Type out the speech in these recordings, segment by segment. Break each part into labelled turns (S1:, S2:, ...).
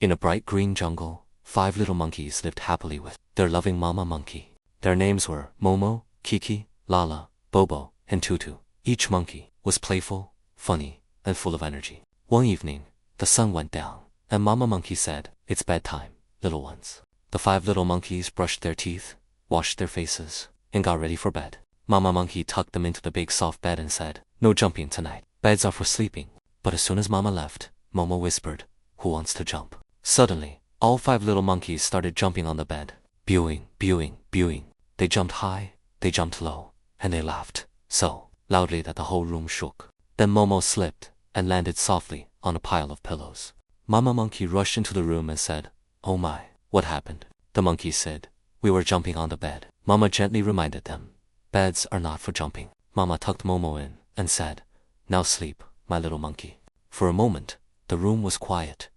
S1: In a bright green jungle, 5 little monkeys lived happily with their loving mama monkey. Their names were Momo, Kiki, Lala, Bobo, and Tutu. Each monkey was playful, funny, and full of energy. One evening, the sun went down, and mama monkey said, "It's bedtime, little ones." The 5 little monkeys brushed their teeth, washed their faces, and got ready for bed. Mama monkey tucked them into the big soft bed and said, "No jumping tonight. Beds are for sleeping." But as soon as mama left, Momo whispered, "Who wants to jump?" Suddenly, all 5 little monkeys started jumping on the bed. Bewing, bewing, bewing. They jumped high, they jumped low, and they laughed so loudly that the whole room shook. Then Momo slipped and landed softly on a pile of pillows. Mama monkey rushed into the room and said, "Oh my, what happened?" The monkeys said, "We were jumping on the bed." Mama gently reminded them, "Beds are not for jumping." Mama tucked Momo in and said, "Now sleep, my little monkey." For a moment, the room was quiet.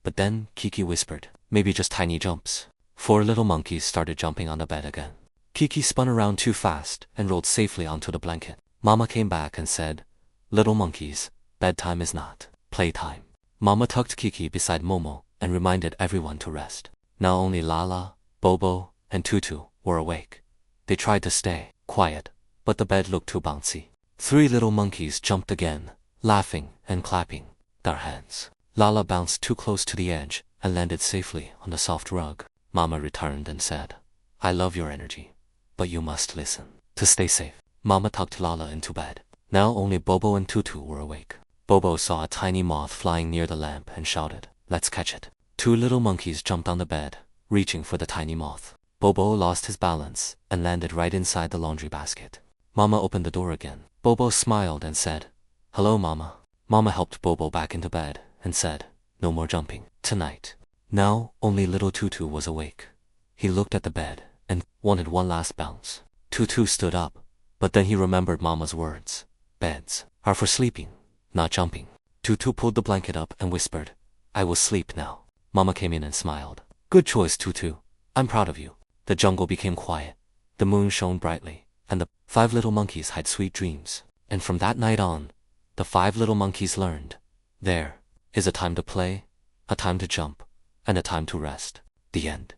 S1: But then Kiki whispered, "Maybe just tiny jumps." 4 little monkeys started jumping on the bed again. Kiki spun around too fast and rolled safely onto the blanket. Mama came back and said, "Little monkeys, bedtime is not playtime." Mama tucked Kiki beside Momo and reminded everyone to rest. Now only Lala, Bobo, and Tutu were awake. They tried to stay quiet, but the bed looked too bouncy. 3 little monkeys jumped again, laughing and clapping their hands. Lala bounced too close to the edge and landed safely on the soft rug. Mama returned and said, "I love your energy, but you must listen to stay safe." Mama tucked Lala into bed. Now only Bobo and Tutu were awake. Bobo saw a tiny moth flying near the lamp and shouted, "Let's catch it." 2 little monkeys jumped on the bed, reaching for the tiny moth. Bobo lost his balance and landed right inside the laundry basket. Mama opened the door again. Bobo smiled and said, "Hello, Mama." Mama helped Bobo back into bed and said, "No more jumping tonight." Now only little Tutu was awake. He looked at the bed and wanted one last bounce. Tutu stood up, but then he remembered Mama's words. Beds are for sleeping, not jumping. Tutu pulled the blanket up and whispered, "I will sleep now." Mama came in and smiled. "Good choice, Tutu. I'm proud of you." The jungle became quiet. The moon shone brightly, and the 5 little monkeys had sweet dreams. And from that night on, the 5 little monkeys learned, there is a time to play, a time to jump, and a time to rest. The end.